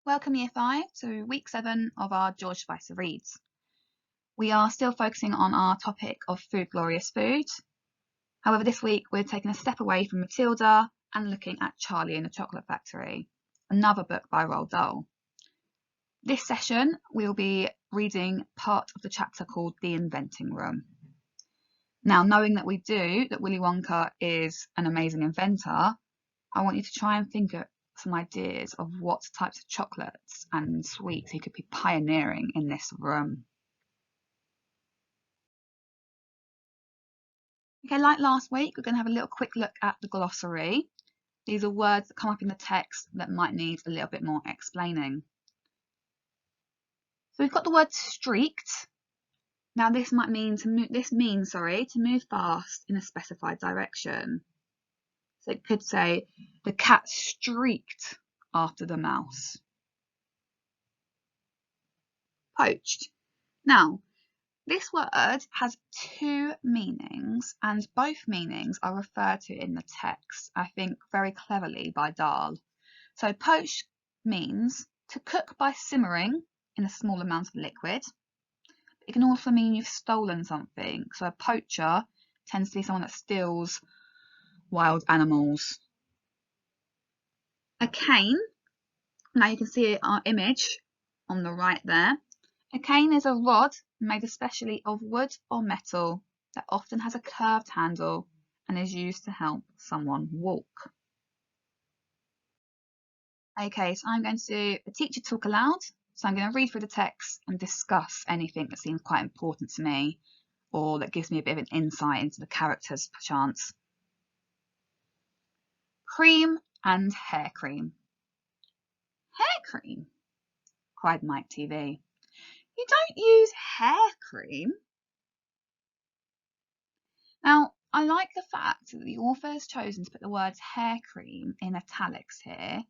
Welcome Year 5 to week 7 of our George Spicer Reads. We are still focusing on our topic of food, glorious food. However, this week we're taking a step away from Matilda and looking at Charlie and the Chocolate Factory, another book by Roald Dahl. This session we'll be reading part of the chapter called The Inventing Room. Now, knowing that Willy Wonka is an amazing inventor, I want you to try and think of some ideas of what types of chocolates and sweets he could be pioneering in this room. Okay, like last week, we're going to have a little quick look at the glossary. These are words that come up in the text that might need a little bit more explaining. So we've got the word streaked. Now this means to move fast in a specified direction. So it could say, the cat streaked after the mouse. Poached. Now, this word has two meanings, and both meanings are referred to in the text, I think very cleverly by Dahl. So poached means to cook by simmering in a small amount of liquid. It can also mean you've stolen something. So a poacher tends to be someone that steals wild animals. A cane, now you can see our image on the right there. A cane is a rod made especially of wood or metal that often has a curved handle and is used to help someone walk. Okay, so I'm going to do a teacher talk aloud. So I'm going to read through the text and discuss anything that seems quite important to me or that gives me a bit of an insight into the characters, perchance. Cream and hair cream. Hair cream? Cried Mike TV. You don't use hair cream? Now, I like the fact that the author has chosen to put the words hair cream in italics here.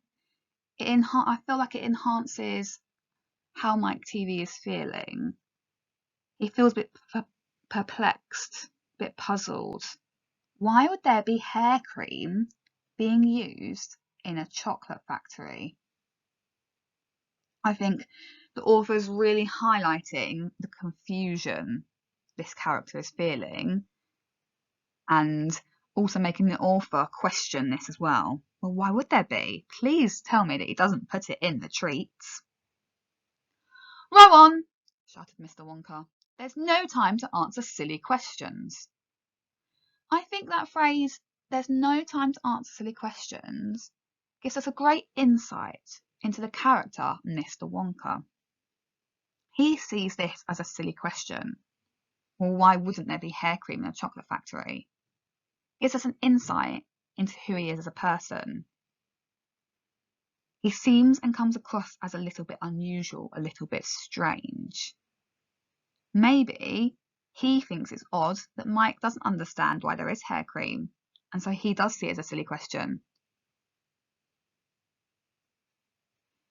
I feel like it enhances how Mike TV is feeling. He feels a bit perplexed, a bit puzzled. Why would there be hair cream being used in a chocolate factory? I think the author is really highlighting the confusion this character is feeling and also making the author question this as well. Well, why would there be? Please tell me that he doesn't put it in the treats. Row on, shouted Mr. Wonka. There's no time to answer silly questions. I think that phrase, there's no time to answer silly questions, gives us a great insight into the character Mr. Wonka. He sees this as a silly question. Well, why wouldn't there be hair cream in a chocolate factory? It gives us an insight into who he is as a person. He seems and comes across as a little bit unusual, a little bit strange. Maybe he thinks it's odd that Mike doesn't understand why there is hair cream, and so he does see it as a silly question.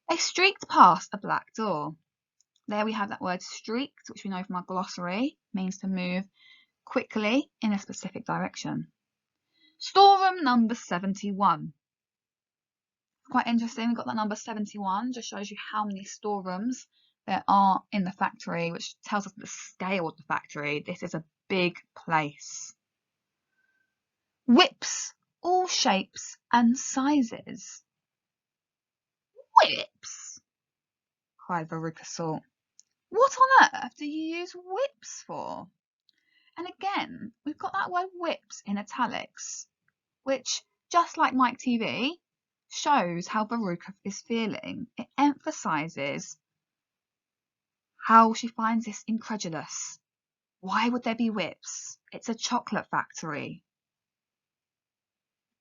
They streaked past a black door. There we have that word streaked, which we know from our glossary, means to move quickly in a specific direction. Storeroom number 71. Quite interesting, we've got that number 71, just shows you how many storerooms there are in the factory, which tells us the scale of the factory. This is a big place. Whips, all shapes and sizes. Whips? Cried Veruca Salt. What on earth do you use whips for? And again, we've got that word whips in italics, which, just like Mike TV, shows how Veruca is feeling. It emphasises how she finds this incredulous. Why would there be whips? It's a chocolate factory.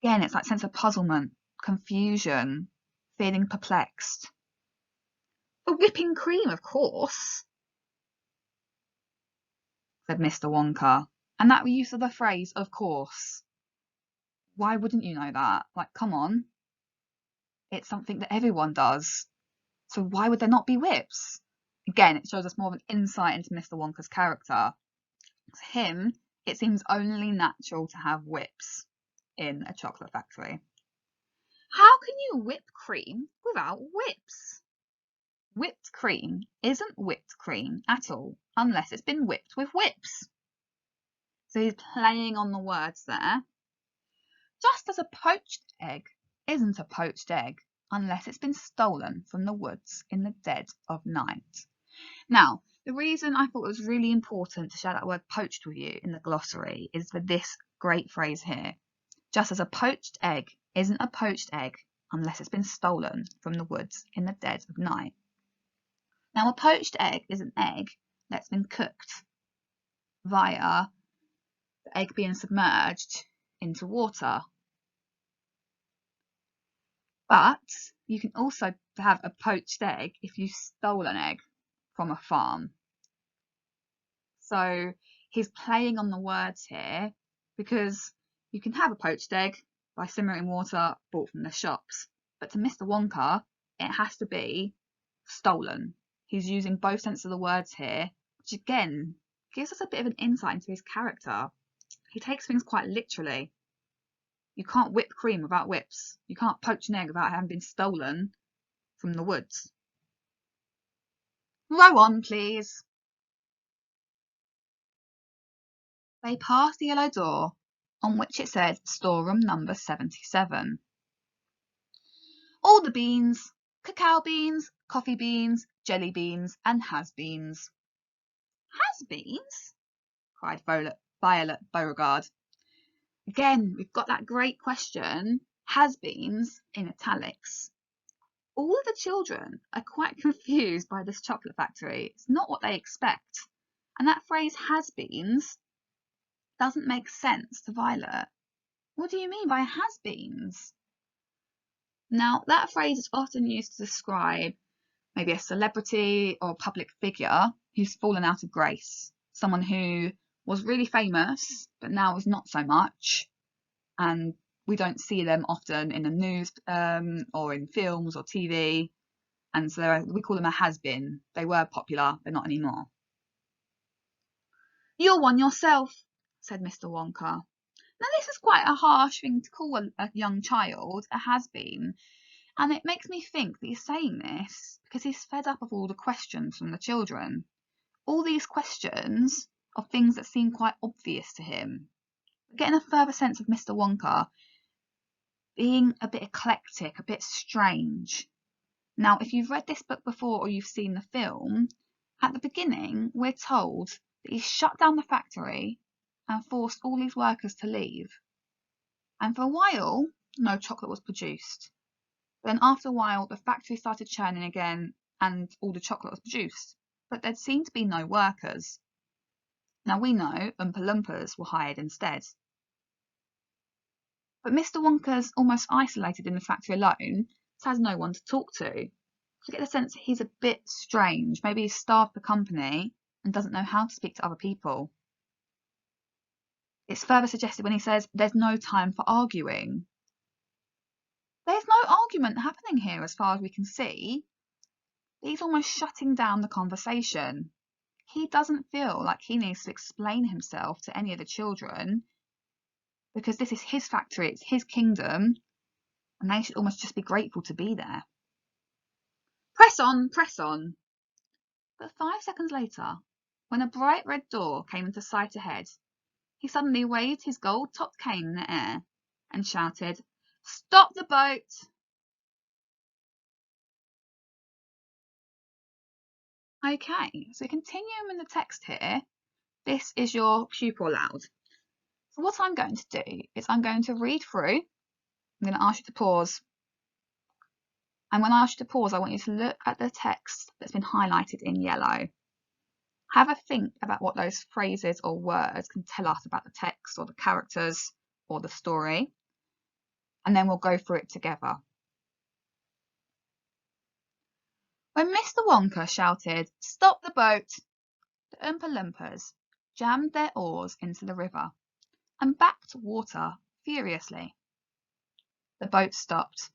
Again, it's that sense of puzzlement, confusion, feeling perplexed. For whipping cream, of course, said Mr. Wonka. And that use of the phrase, of course. Why wouldn't you know that? Like, come on. It's something that everyone does. So why would there not be whips? Again, it shows us more of an insight into Mr. Wonka's character. To him, it seems only natural to have whips in a chocolate factory. How can you whip cream without whips? Whipped cream isn't whipped cream at all unless it's been whipped with whips. So he's playing on the words there. Just as a poached egg isn't a poached egg unless it's been stolen from the woods in the dead of night. Now, the reason I thought it was really important to share that word poached with you in the glossary is for this great phrase here. Just as a poached egg isn't a poached egg unless it's been stolen from the woods in the dead of night. Now, a poached egg is an egg that's been cooked via the egg being submerged into water. But you can also have a poached egg if you stole an egg from a farm. So he's playing on the words here because you can have a poached egg by simmering water bought from the shops. But to Mr. Wonka, it has to be stolen. He's using both senses of the words here, which again gives us a bit of an insight into his character. He takes things quite literally. You can't whip cream without whips. You can't poach an egg without having been stolen from the woods. Row on, please. They passed the yellow door on which it said storeroom number 77. All the beans, cacao beans, coffee beans, jelly beans, and has-beens. Has-beens? Cried Violet Beauregard. Again, we've got that great question, has-beens in italics. All of the children are quite confused by this chocolate factory. It's not what they expect. And that phrase has-beens doesn't make sense to Violet. What do you mean by has-beens? Now, that phrase is often used to describe maybe a celebrity or a public figure who's fallen out of grace. Someone who was really famous, but now is not so much. And we don't see them often in the news or in films or TV. And so we call them a has-been. They were popular, but not anymore. You're one yourself, said Mr. Wonka. Now, this is quite a harsh thing to call a young child a has-been. And it makes me think that he's saying this because he's fed up of all the questions from the children. All these questions of things that seem quite obvious to him. Getting a further sense of Mr. Wonka being a bit eclectic, a bit strange. Now, if you've read this book before or you've seen the film, at the beginning, we're told that he shut down the factory and forced all his workers to leave. And for a while, no chocolate was produced. Then after a while, the factory started churning again and all the chocolate was produced. But there seemed to be no workers. Now we know Oompa Loompas were hired instead. But Mr. Wonka's almost isolated in the factory alone, so has no one to talk to. I get the sense he's a bit strange. Maybe he's starved the company and doesn't know how to speak to other people. It's further suggested when he says there's no time for arguing. There's no argument happening here as far as we can see. He's almost shutting down the conversation. He doesn't feel like he needs to explain himself to any of the children because this is his factory, it's his kingdom, and they should almost just be grateful to be there. Press on, press on. But 5 seconds later, when a bright red door came into sight ahead, he suddenly waved his gold-topped cane in the air and shouted, "Stop the boat!" Okay, so continuing in the text here, this is your pupil loud. So what I'm going to do is I'm going to read through. I'm going to ask you to pause. And when I ask you to pause, I want you to look at the text that's been highlighted in yellow. Have a think about what those phrases or words can tell us about the text or the characters or the story. And then we'll go through it together. When Mr. Wonka shouted, "Stop the boat!" the Oompa Loompas jammed their oars into the river and backed water furiously. The boat stopped.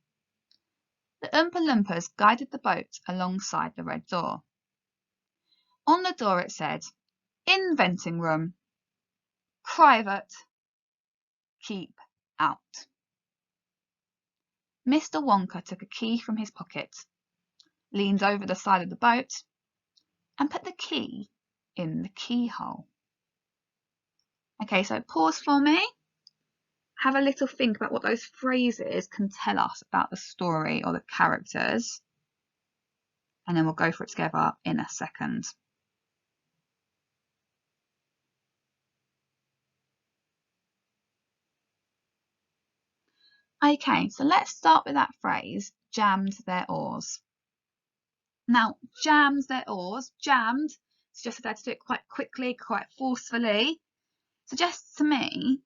The Oompa Loompas guided the boat alongside the red door. On the door it said, "Inventing room. Private. Keep out." Mr. Wonka took a key from his pocket, leaned over the side of the boat and put the key in the keyhole. Okay, so pause for me. Have a little think about what those phrases can tell us about the story or the characters. And then we'll go for it together in a second. Okay, so let's start with that phrase, jammed their oars. Now, jammed their oars, jammed, suggests they had to do it quite quickly, quite forcefully, suggests to me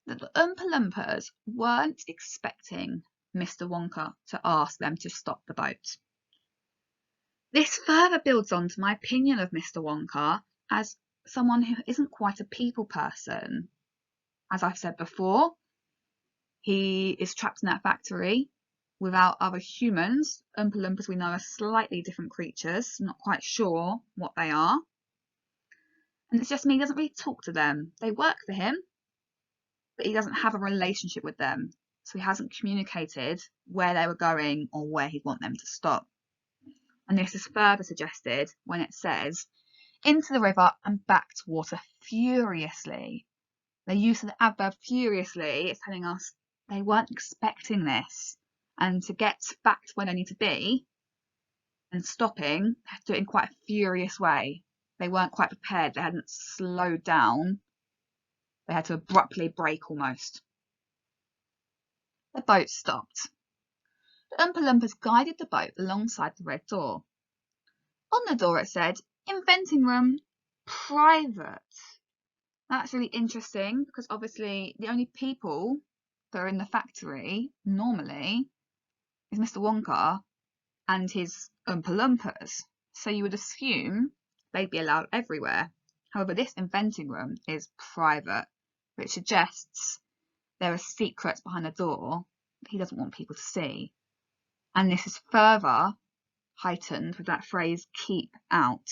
that the Oompa Loompas weren't expecting Mr. Wonka to ask them to stop the boat. This further builds on to my opinion of Mr. Wonka as someone who isn't quite a people person. As I've said before, he is trapped in that factory without other humans. Oompa Loompas we know are slightly different creatures. I'm not quite sure what they are. And it's just me, he doesn't really talk to them. They work for him, but he doesn't have a relationship with them. So he hasn't communicated where they were going or where he'd want them to stop. And this is further suggested when it says, into the river and back to water furiously. The use of the adverb furiously is telling us they weren't expecting this. And to get back to where they need to be and stopping, they have to do it in quite a furious way. They weren't quite prepared. They hadn't slowed down. They had to abruptly brake almost. The boat stopped. The Oompa Loompas guided the boat alongside the red door. On the door it said, inventing room, private. That's really interesting because obviously the only people that are in the factory normally is Mr. Wonka and his Oompa Loompas. So you would assume they'd be allowed everywhere. However, this inventing room is private, which suggests there are secrets behind the door that he doesn't want people to see. And this is further heightened with that phrase, keep out.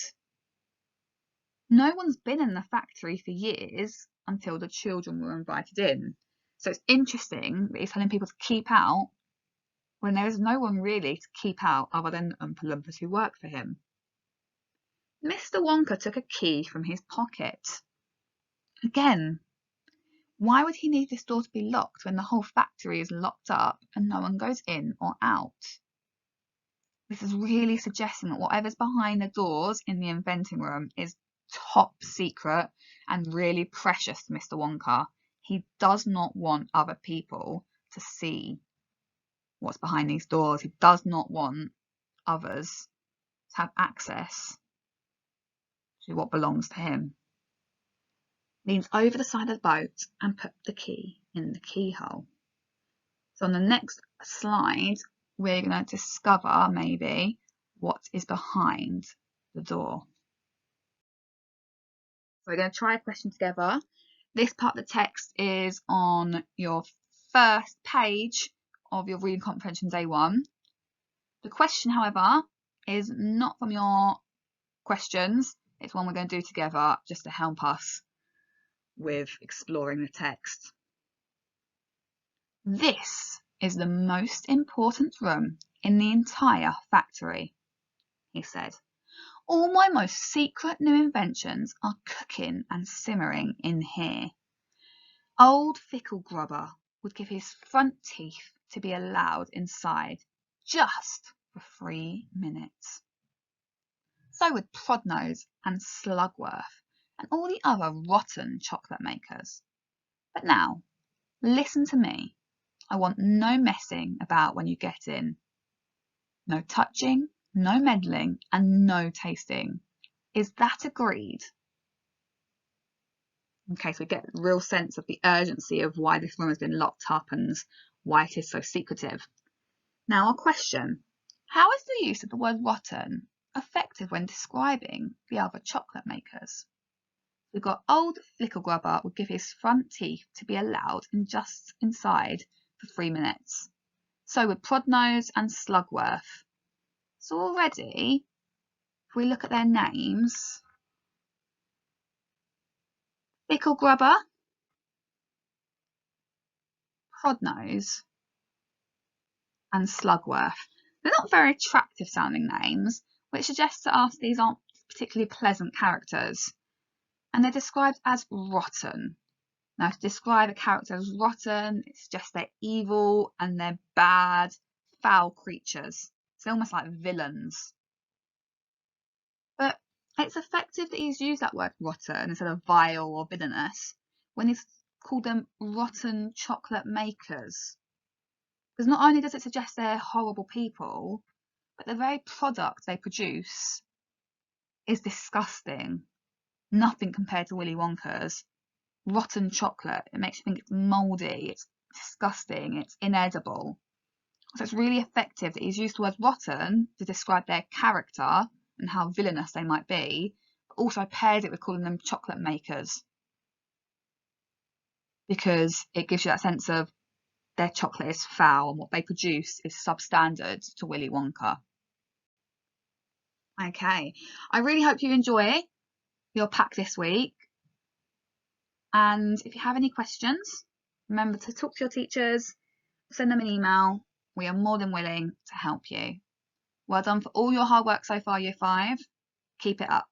No one's been in the factory for years until the children were invited in. So it's interesting that he's telling people to keep out when there is no one really to keep out other than the Oompa Loompas who work for him. Mr. Wonka took a key from his pocket. Again, why would he need this door to be locked when the whole factory is locked up and no one goes in or out? This is really suggesting that whatever's behind the doors in the inventing room is top secret and really precious to Mr. Wonka. He does not want other people to see what's behind these doors. He does not want others to have access to what belongs to him. Leans over the side of the boat and put the key in the keyhole. So on the next slide, we're going to discover maybe what is behind the door. So we're going to try a question together. This part of the text is on your first page of your reading comprehension day 1. The question, however, is not from your questions. It's one we're going to do together just to help us with exploring the text. This is the most important room in the entire factory, he said. All my most secret new inventions are cooking and simmering in here. Old Fickle Grubber would give his front teeth to be allowed inside just for 3 minutes. So would Prodnose and Slugworth and all the other rotten chocolate makers. But now, listen to me. I want no messing about when you get in. No touching, no meddling, and no tasting. Is that agreed? Okay, so we get a real sense of the urgency of why this room has been locked up and why it is so secretive. Now, a question. How is the use of the word rotten effective when describing the other chocolate makers? We've got old Fickle Grubber would give his front teeth to be allowed in just inside for 3 minutes. So would Prodnose and Slugworth. So already, if we look at their names, Fickle Grubber, Prodnose, and Slugworth. They're not very attractive sounding names, which suggests to us these aren't particularly pleasant characters. And they're described as rotten. Now, to describe a character as rotten, it suggests they're evil and they're bad, foul creatures. It's almost like villains. But it's effective that he's used that word rotten instead of vile or villainous when he's called them rotten chocolate makers. Because not only does it suggest they're horrible people, but the very product they produce is disgusting. Nothing compared to Willy Wonka's. Rotten chocolate, it makes you think it's mouldy, it's disgusting, it's inedible. So it's really effective that he's used the word rotten to describe their character and how villainous they might be, but also pairs it with calling them chocolate makers, because it gives you that sense of their chocolate is foul and what they produce is substandard to Willy Wonka. Okay, I really hope you enjoy your pack this week. And if you have any questions, remember to talk to your teachers, send them an email. We are more than willing to help you. Well done for all your hard work so far, Year 5. Keep it up.